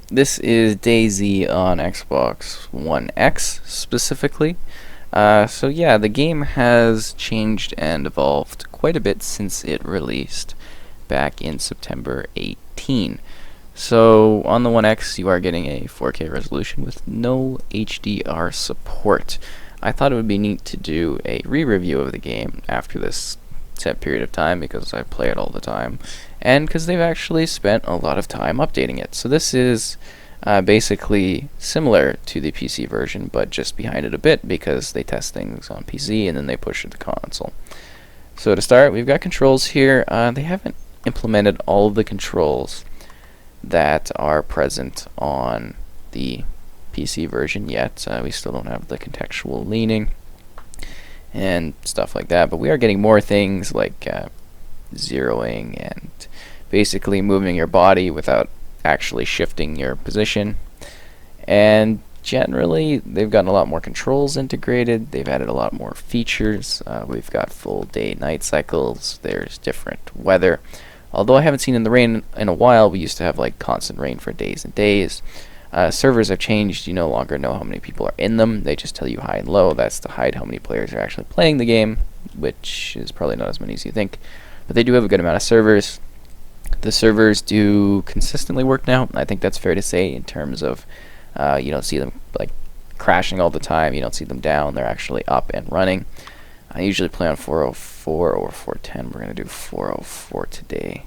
This is DayZ on Xbox One X specifically. So yeah, the game has changed and evolved quite a bit since it released back in September 18. So on the One X, you are getting a 4K resolution with no HDR support. I thought it would be neat to do a re-review of the game after this set period of time because I play it all the time, and because they've actually spent a lot of time updating it. So this is basically similar to the PC version, but just behind it a bit because they test things on PC and then they push it to console. So to start, we've got controls here. They haven't implemented all of the controls that are present on the PC version yet. We still don't have the contextual leaning and stuff like that, but we are getting more things like zeroing and basically moving your body without actually shifting your position. And generally, they've gotten a lot more controls integrated. They've added a lot more features. We've got full day-night cycles. There's different weather. Although I haven't seen in the rain in a while, we used to have like constant rain for days and days. Servers have changed. You no longer know how many people are in them. They just tell you high and low. That's to hide how many players are actually playing the game, which is probably not as many as you think. But they do have a good amount of servers. The servers do consistently work now. I think that's fair to say in terms of you don't see them like crashing all the time. You don't see them down. They're actually up and running. I usually play on 404 or 410. We're going to do 404 today.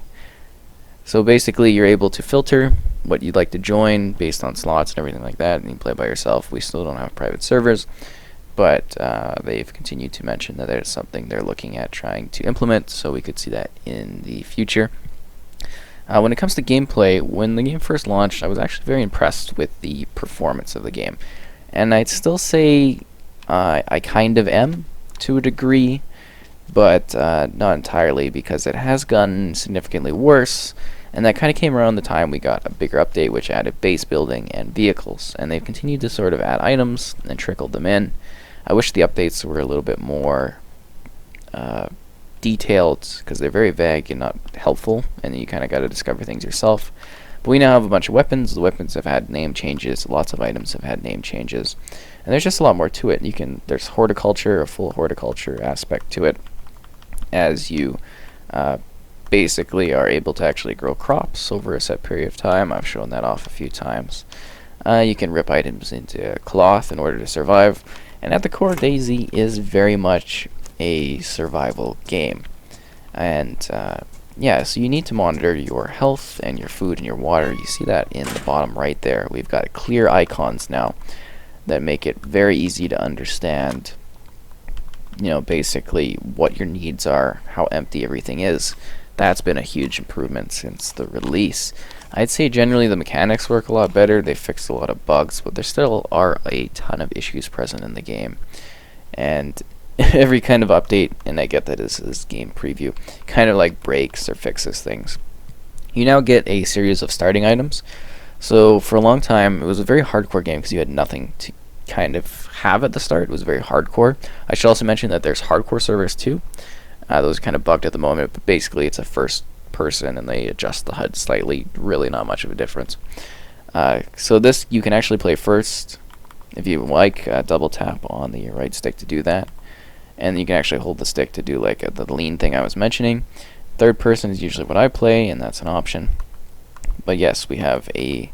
So basically, you're able to filter what you'd like to join based on slots and everything like that, and you can play by yourself. We still don't have private servers, but they've continued to mention that there's something they're looking at trying to implement, so we could see that in the future. When it comes to gameplay, when the game first launched, I was actually very impressed with the performance of the game, and I'd still say I kind of am to a degree, but not entirely, because it has gotten significantly worse. And that kind of came around the time we got a bigger update which added base building and vehicles, and they've continued to sort of add items and trickled them in. I wish the updates were a little bit more detailed, because they're very vague and not helpful, and you kind of got to discover things yourself. But we now have a bunch of weapons. The weapons have had name changes. Lots of items have had name changes, and there's just a lot more to it. There's horticulture, a full horticulture aspect to it, as you basically are able to actually grow crops over a set period of time. I've shown that off a few times. You can rip items into cloth in order to survive, and at the core, DayZ is very much a survival game. And yeah, so you need to monitor your health and your food and your water. You see that in the bottom right there. We've got clear icons now that make it very easy to understand, basically what your needs are, how empty everything is. That's been a huge improvement since the release. I'd say generally the mechanics work a lot better. They fixed a lot of bugs, but there still are a ton of issues present in the game. And every kind of update, and I get that is game preview, kind of like breaks or fixes things. You now get a series of starting items. So for a long time, it was a very hardcore game because you had nothing to kind of have at the start. It was very hardcore. I should also mention that there's hardcore servers too. Those are kind of bugged at the moment, but basically it's a first person and they adjust the HUD slightly. Really not much of a difference. So this you can actually play first. If you like, double tap on the right stick to do that. And you can actually hold the stick to do like the lean thing I was mentioning. Third person is usually what I play, and that's an option. But yes, we have you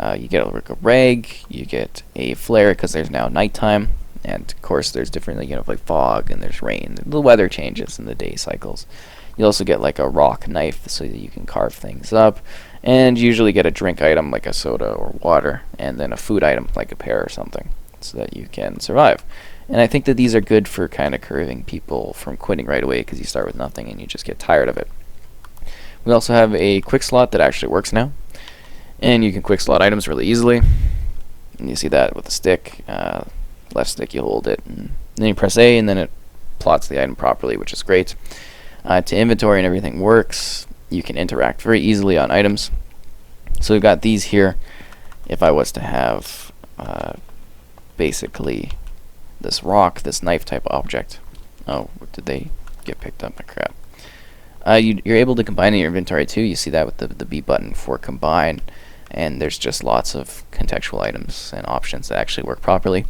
get a rag, you get a flare because there's now nighttime, and of course there's different, like fog and there's rain. The weather changes in the day cycles. You also get like a rock knife so that you can carve things up, and you usually get a drink item like a soda or water, and then a food item like a pear or something, so that you can survive. And I think that these are good for kind of curving people from quitting right away, because you start with nothing and you just get tired of it. We also have a quick slot that actually works now, and you can quick slot items really easily. And you see that with the stick. Left stick, you hold it, and then you press A, and then it plots the item properly, which is great. To inventory and everything works. You can interact very easily on items. So we've got these here. If I was to have basically this rock, this knife type object. Oh, did they get picked up? Crap. You're able to combine in your inventory too. You see that with the B button for combine. and there's just lots of contextual items and options that actually work properly.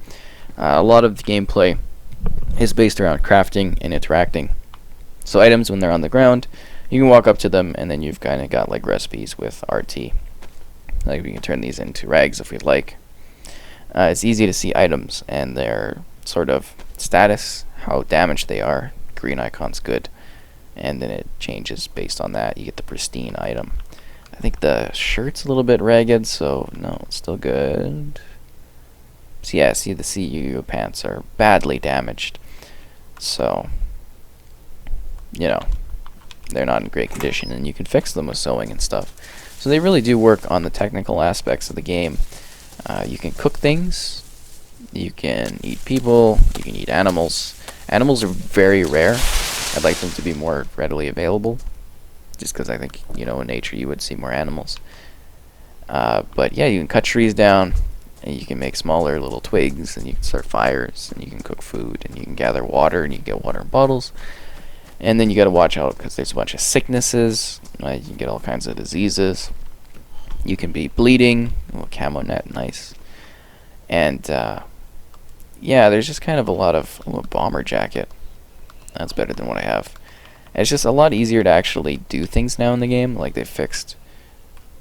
A lot of the gameplay is based around crafting and interacting. So items, when they're on the ground, you can walk up to them, and then you've kind of got like recipes with RT. Like we can turn these into rags if we'd like. It's easy to see items and their sort of status, how damaged they are. Green icon's good, and then it changes based on that. You get the pristine item. I think the shirt's a little bit ragged, so no, it's still good. So yeah, see the CU pants are badly damaged. So, you know, they're not in great condition, and you can fix them with sewing and stuff. So they really do work on the technical aspects of the game. You can cook things, you can eat people, you can eat animals. Animals are very rare. I'd like them to be more readily available, just because I think, you know, in nature you would see more animals. But yeah, you can cut trees down, and you can make smaller little twigs, and you can start fires, and you can cook food, and you can gather water, and you can get water in bottles. And then you gotta watch out, because there's a bunch of sicknesses. You can get all kinds of diseases. You can be bleeding. Oh, camo net, nice. And yeah, there's just kind of a lot of a bomber jacket. That's better than what I have. And it's just a lot easier to actually do things now in the game. Like, they've fixed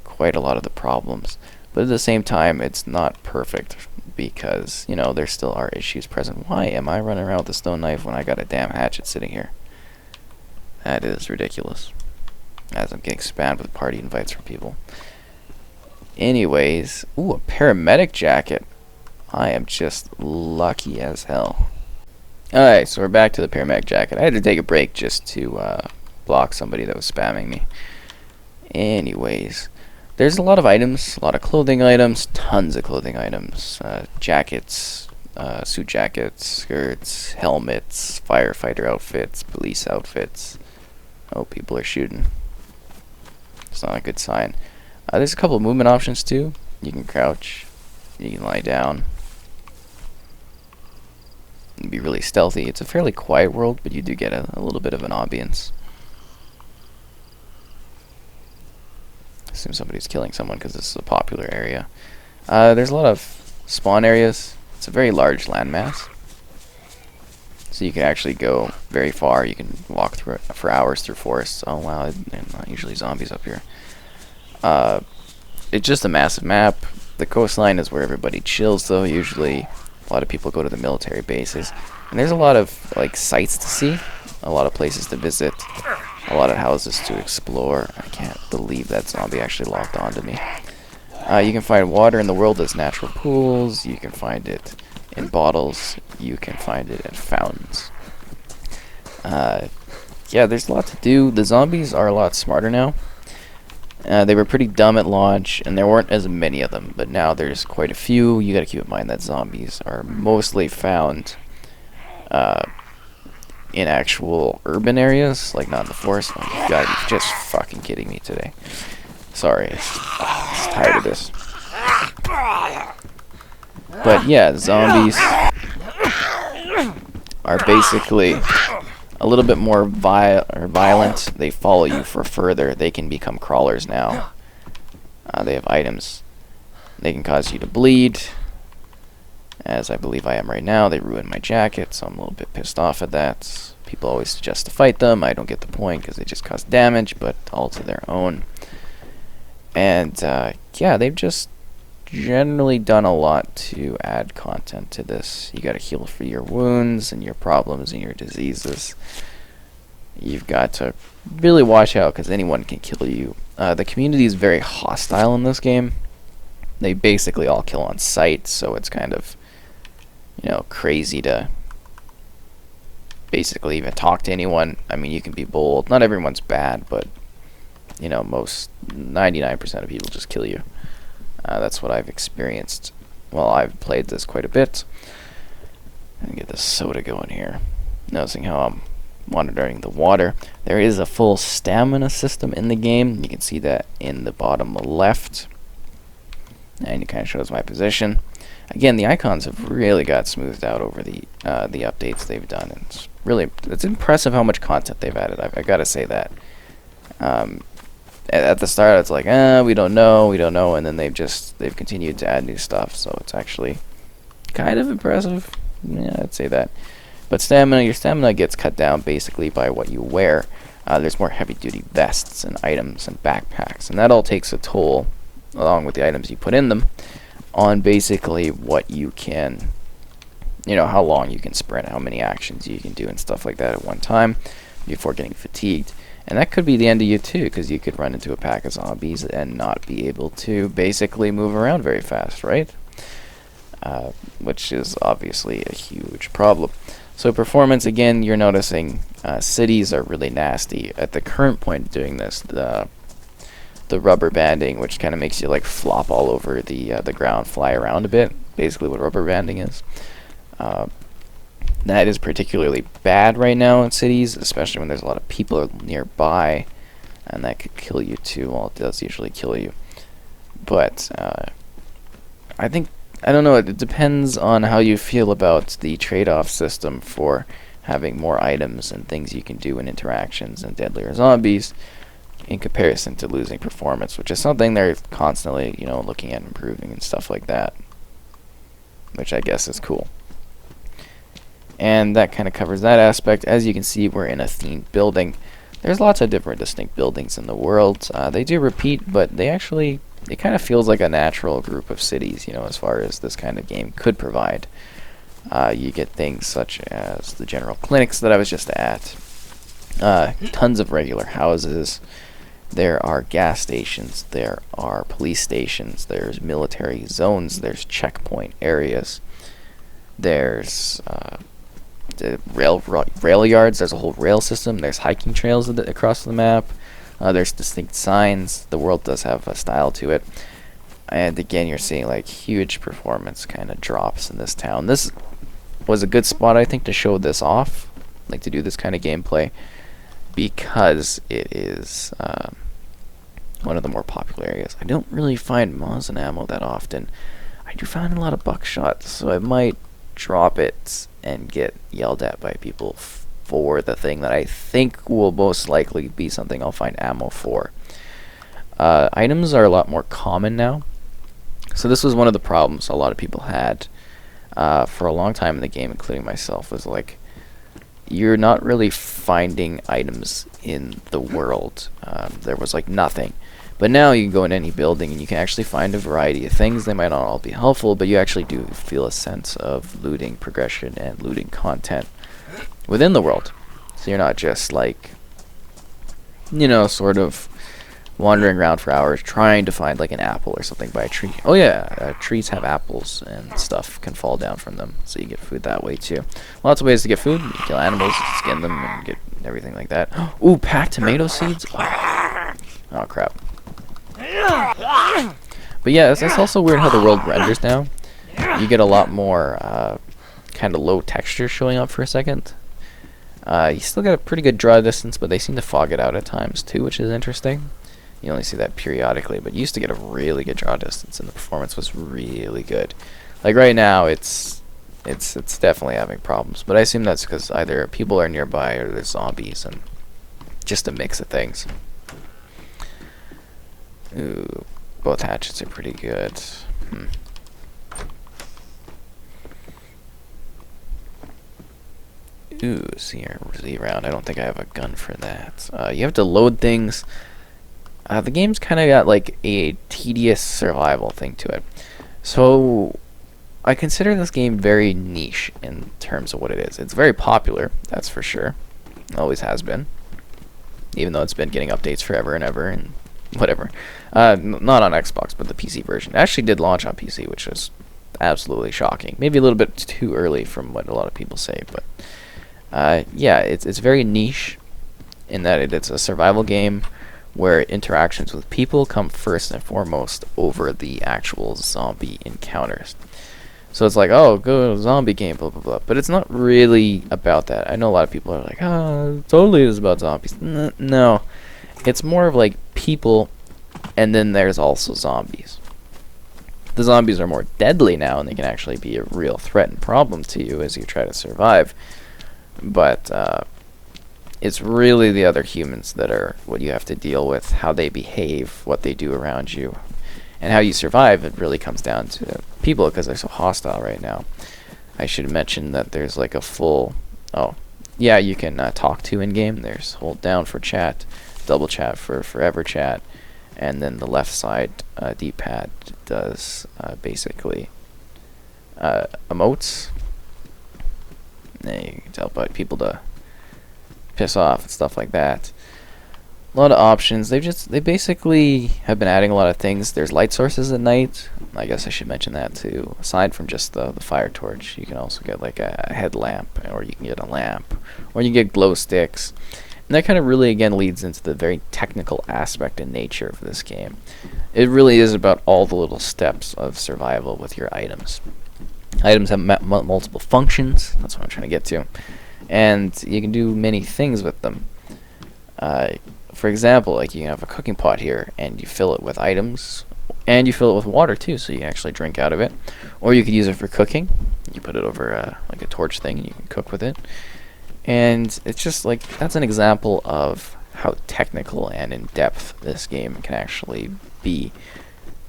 quite a lot of the problems. But at the same time, it's not perfect, because, you know, there still are issues present. Why am I running around with a stone knife when I got a damn hatchet sitting here? That is ridiculous. As I'm getting spammed with party invites from people. Anyways, ooh, a paramedic jacket. I am just lucky as hell. Alright, so we're back to the paramedic jacket. I had to take a break just to block somebody that was spamming me. Anyways, there's a lot of items, a lot of clothing items, tons of clothing items. Jackets, suit jackets, skirts, helmets, firefighter outfits, police outfits. Oh, people are shooting. It's not a good sign. There's a couple of movement options too. You can crouch, you can lie down, and be really stealthy. It's a fairly quiet world, but you do get a little bit of an ambience. I assume somebody's killing someone because this is a popular area. There's a lot of spawn areas. It's a very large landmass, so you can actually go very far. You can walk through it for hours through forests. Oh wow, there's not usually zombies up here. It's just a massive map. The coastline is where everybody chills, though. Usually a lot of people go to the military bases, and there's a lot of like sights to see, a lot of places to visit, a lot of houses to explore. I can't believe that zombie actually locked onto me. You can find water in the world as natural pools. You can find it in bottles. You can find it at fountains. Yeah, there's a lot to do. The zombies are a lot smarter now. They were pretty dumb at launch, and there weren't as many of them, but now there's quite a few. You gotta keep in mind that zombies are mostly found in actual urban areas, like not in the forest. Oh, you gotta be just fucking kidding me today. Sorry, I'm tired of this. But yeah, zombies are basically a little bit more violent. They follow you for further. They can become crawlers now. They have items. They can cause you to bleed, as I believe I am right now. They ruined my jacket, so I'm a little bit pissed off at that. People always suggest to fight them. I don't get the point because they just cause damage, but all to their own. And yeah, they've just generally done a lot to add content to this. You gotta heal for your wounds and your problems and your diseases. You've got to really watch out because anyone can kill you. The community is very hostile in this game. They basically all kill on sight, so it's kind of, you know, crazy to basically even talk to anyone. I mean, you can be bold. Not everyone's bad, but, you know, most 99% of people just kill you. That's what I've experienced. Well, I've played this quite a bit. And get this soda going here. Noticing how I'm monitoring the water. There is a full stamina system in the game. You can see that in the bottom left. And it kind of shows my position. Again, the icons have really got smoothed out over the updates they've done. It's impressive how much content they've added. I gotta say that. At the start, it's like, we don't know, and then they've continued to add new stuff. So it's actually kind of impressive. Yeah, I'd say that. But your stamina gets cut down basically by what you wear. There's more heavy-duty vests and items and backpacks, and that all takes a toll, along with the items you put in them, on basically what you can, how long you can sprint, how many actions you can do and stuff like that at one time before getting fatigued. And that could be the end of you too, because you could run into a pack of zombies and not be able to basically move around very fast, right? Which is obviously a huge problem. So performance, again, you're noticing cities are really nasty. At the current point of doing this, the rubber banding, which kind of makes you like flop all over the ground, fly around a bit, basically what rubber banding is. That is particularly bad right now in cities, especially when there's a lot of people nearby, and that could kill you too. Well, it does usually kill you. But I don't know, it depends on how you feel about the trade-off system for having more items and things you can do in interactions and deadlier zombies in comparison to losing performance, which is something they're constantly, looking at improving and stuff like that, which I guess is cool. And that kind of covers that aspect. As you can see, we're in a themed building. There's lots of different distinct buildings in the world. They do repeat, but it kind of feels like a natural group of cities, as far as this kind of game could provide. You get things such as the general clinics that I was just at, tons of regular houses, there are gas stations, there are police stations, there's military zones, there's checkpoint areas, there's the rail yards, there's a whole rail system, there's hiking trails across the map, there's distinct signs. The world does have a style to it. And again, you're seeing like huge performance kind of drops in this town. This was a good spot, I think, to show this off, like to do this kind of gameplay, because it is one of the more popular areas. I don't really find mods and ammo that often. I do find a lot of buckshot, so I might drop it and get yelled at by people for the thing that I think will most likely be something I'll find ammo for. Items are a lot more common now. So this was one of the problems a lot of people had for a long time in the game, including myself, was like, you're not really finding items in the world. There was like nothing. But now you can go in any building and you can actually find a variety of things. They might not all be helpful, but you actually do feel a sense of looting progression and looting content within the world. So you're not just like, sort of wandering around for hours trying to find like an apple or something by a tree. Oh yeah, trees have apples and stuff can fall down from them, so you get food that way too. Lots of ways to get food. You kill animals, skin them, and get everything like that. Ooh, packed tomato seeds. Oh crap. But yeah, it's also weird how the world renders now. You get a lot more kind of low texture showing up for a second. You still get a pretty good draw distance, but they seem to fog it out at times too, which is interesting. You only see that periodically, but you used to get a really good draw distance, and the performance was really good. Like right now, it's definitely having problems, but I assume that's because either people are nearby or there's zombies, and just a mix of things. Ooh, both hatchets are pretty good. Ooh, Z round. I don't think I have a gun for that. You have to load things. The game's kind of got like a tedious survival thing to it. So I consider this game very niche in terms of what it is. It's very popular, that's for sure. Always has been. Even though it's been getting updates forever and ever and whatever. Not on Xbox, but the PC version. It actually did launch on PC, which was absolutely shocking. Maybe a little bit too early from what a lot of people say, but yeah, it's very niche in that it's a survival game where interactions with people come first and foremost over the actual zombie encounters. So it's like, oh, go zombie game, blah, blah, blah. But it's not really about that. I know a lot of people are like, it totally is about zombies. No. It's more of like people, and then there's also zombies. The zombies are more deadly now, and they can actually be a real threat and problem to you as you try to survive. But It's really the other humans that are what you have to deal with, how they behave, what they do around you, and how you survive. It really comes down to people because they're so hostile right now. I should mention that there's like a full... Oh, yeah, you can talk to in-game. There's hold down for chat, double chat for forever chat, and then the left side D-pad does basically emotes. And you can tell by people to piss off and stuff like that. A lot of options. They basically have been adding a lot of things. There's light sources at night. I guess I should mention that too. Aside from just the fire torch, you can also get like a headlamp, or you can get a lamp, or you can get glow sticks. And that kind of really again leads into the very technical aspect and nature of this game. It really is about all the little steps of survival with your items. Items have multiple functions. That's what I'm trying to get to. And you can do many things with them. For example, like you can have a cooking pot here, and you fill it with items, and you fill it with water too, so you can actually drink out of it. Or you could use it for cooking. You put it over like a torch thing, and you can cook with it. And it's just like, that's an example of how technical and in-depth this game can actually be.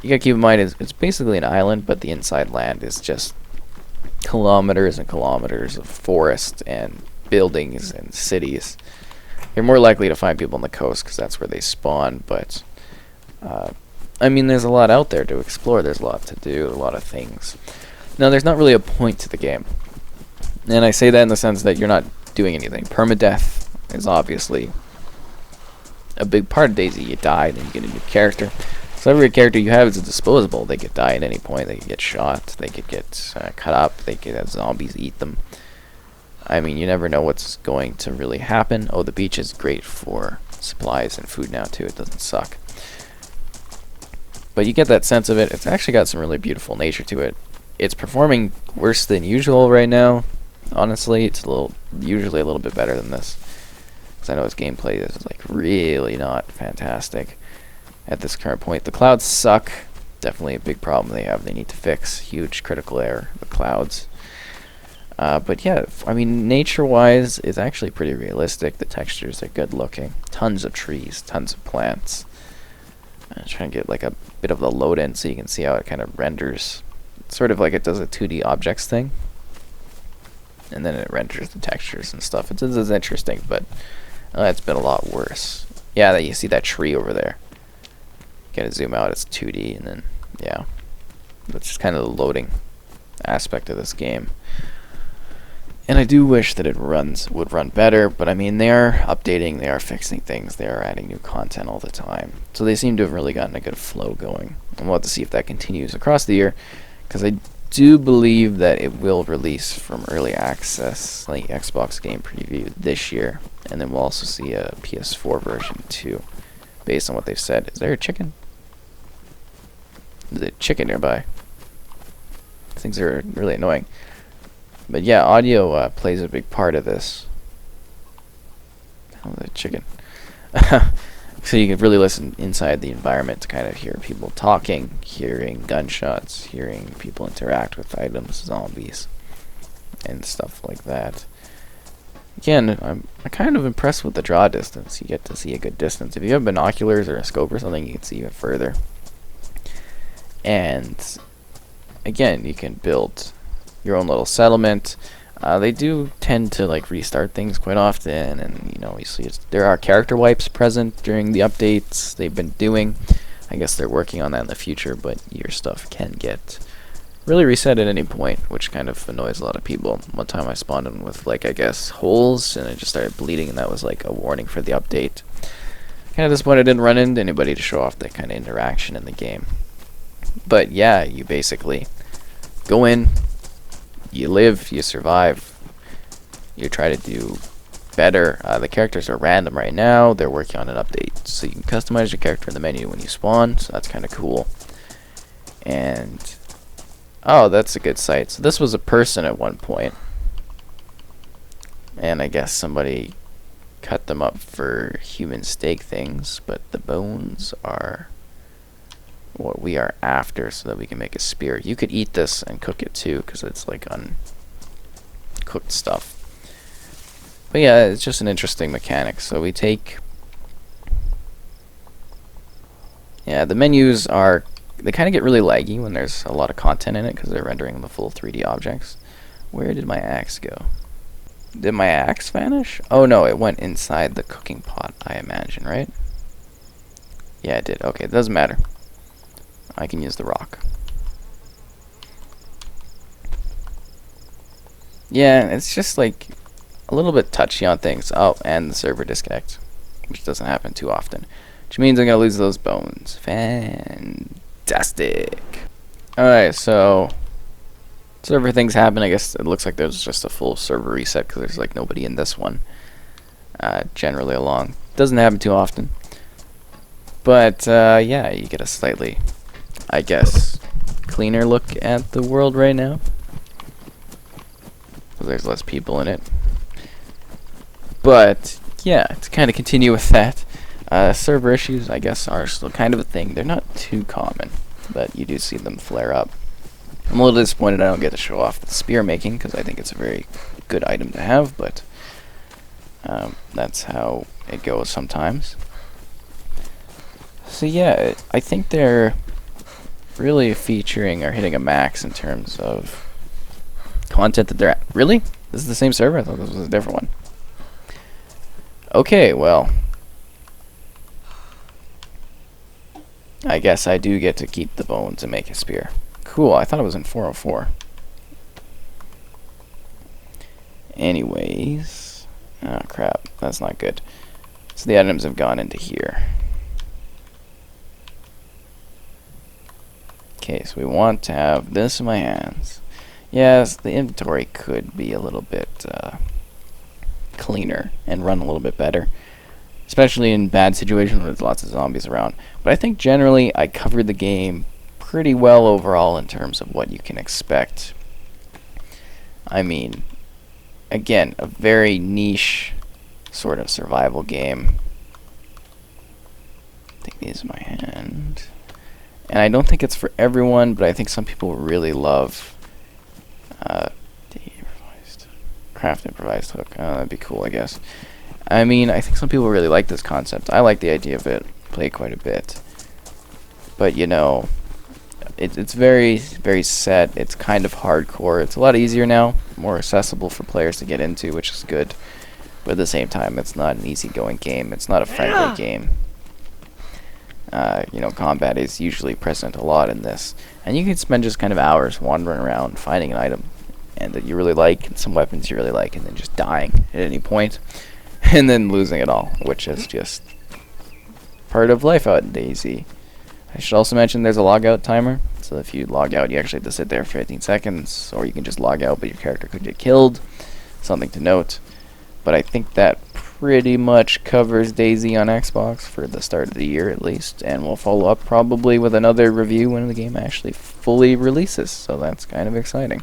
You gotta keep in mind, it's basically an island, but the inside land is just kilometers and kilometers of forest and buildings and cities. You're more likely to find people on the coast because that's where they spawn, but I mean, there's a lot out there to explore. There's a lot to do, a lot of things. Now, there's not really a point to the game, and I say that in the sense that you're not doing anything. Permadeath is obviously a big part of DayZ. You die, then you get a new character. So every character you have is disposable. They could die at any point. They could get shot. They could get cut up. They could have zombies eat them. I mean, you never know what's going to really happen. Oh, the beach is great for supplies and food now, too. It doesn't suck. But you get that sense of it. It's actually got some really beautiful nature to it. It's performing worse than usual right now. Honestly, it's usually a little bit better than this. Because I know its gameplay is like really not fantastic at this current point. The clouds suck. Definitely a big problem they have. They need to fix. Huge critical error, the clouds. But yeah, I mean, nature-wise, it's actually pretty realistic. The textures are good looking. Tons of trees, tons of plants. Trying to get like a bit of the load in so you can see how it kind of renders. Sort of like it does a 2D objects thing. And then it renders the textures and stuff. It's interesting, but it's been a lot worse. Yeah, you see that tree over there. Gotta zoom out, it's 2D, and then, yeah. That's just kind of the loading aspect of this game. And I do wish that it would run better, but I mean, they are updating, they are fixing things, they are adding new content all the time. So they seem to have really gotten a good flow going. And we'll have to see if that continues across the year, because I do believe that it will release from early access, like Xbox game preview this year, and then we'll also see a PS4 version too, based on what they've said. Is there a chicken? There's a chicken nearby. Things are really annoying. But yeah, audio plays a big part of this. Oh, the chicken. So you can really listen inside the environment to kind of hear people talking, hearing gunshots, hearing people interact with items, zombies, and stuff like that. Again, I'm kind of impressed with the draw distance. You get to see a good distance. If you have binoculars or a scope or something, you can see even further. And again, you can build your own little settlement. They do tend to like restart things quite often, and you know, you see there are character wipes present during the updates they've been doing. I guess they're working on that in the future, but your stuff can get really reset at any point, which kind of annoys a lot of people. One time I spawned in with like, I guess, holes, and it just started bleeding, and that was like a warning for the update. Kind of disappointed I didn't run into anybody to show off that kind of interaction in the game. But yeah, you basically go in, you live, you survive, you try to do better. The characters are random right now. They're working on an update, so you can customize your character in the menu when you spawn, so that's kind of cool. And oh, that's a good sight. So this was a person at one point, and I guess somebody cut them up for human steak things, but the bones are what we are after, so that we can make a spear. You could eat this and cook it too, because it's like uncooked stuff. But yeah, it's just an interesting mechanic. So we take... Yeah, the menus are... They kind of get really laggy when there's a lot of content in it because they're rendering the full 3D objects. Where did my axe go? Did my axe vanish? Oh no, it went inside the cooking pot, I imagine, right? Yeah, it did. Okay, it doesn't matter. I can use the rock. Yeah, it's just like a little bit touchy on things. Oh, and the server disconnect, which doesn't happen too often. Which means I'm going to lose those bones. Fantastic. Alright, so... server things happen. I guess it looks like there's just a full server reset because there's like nobody in this one. Generally along. Doesn't happen too often. But yeah, you get a slightly, I guess, cleaner look at the world right now. There's less people in it. But yeah, to kind of continue with that, server issues, I guess, are still kind of a thing. They're not too common, but you do see them flare up. I'm a little disappointed I don't get to show off the spear making because I think it's a very good item to have, but that's how it goes sometimes. So yeah, I think they're really featuring or hitting a max in terms of content that they're at. Really? This is the same server? I thought this was a different one. Okay, well, I guess I do get to keep the bones and make a spear. Cool, I thought it was in 404. Anyways, oh crap, that's not good. So the items have gone into here. Okay, so we want to have this in my hands. Yes, the inventory could be a little bit cleaner and run a little bit better, especially in bad situations where there's lots of zombies around. But I think generally I covered the game pretty well overall in terms of what you can expect. I mean, again, a very niche sort of survival game. Take these in my hand. And I don't think it's for everyone, but I think some people really love craft improvised hook. That'd be cool, I guess. I mean, I think some people really like this concept. I like the idea of it. Play quite a bit. But, you know, it's very, very set. It's kind of hardcore. It's a lot easier now. More accessible for players to get into, which is good. But at the same time, it's not an easygoing game. It's not a friendly game. You know, combat is usually present a lot in this. And you can spend just kind of hours wandering around, finding an item and that you really like, and some weapons you really like, and then just dying at any point, and then losing it all, which is just part of life out in DayZ. I should also mention there's a logout timer, so if you log out, you actually have to sit there for 15 seconds, or you can just log out, but your character could get killed. Something to note. But I think that pretty much covers DayZ on Xbox for the start of the year at least, and we'll follow up probably with another review when the game actually fully releases, so that's kind of exciting.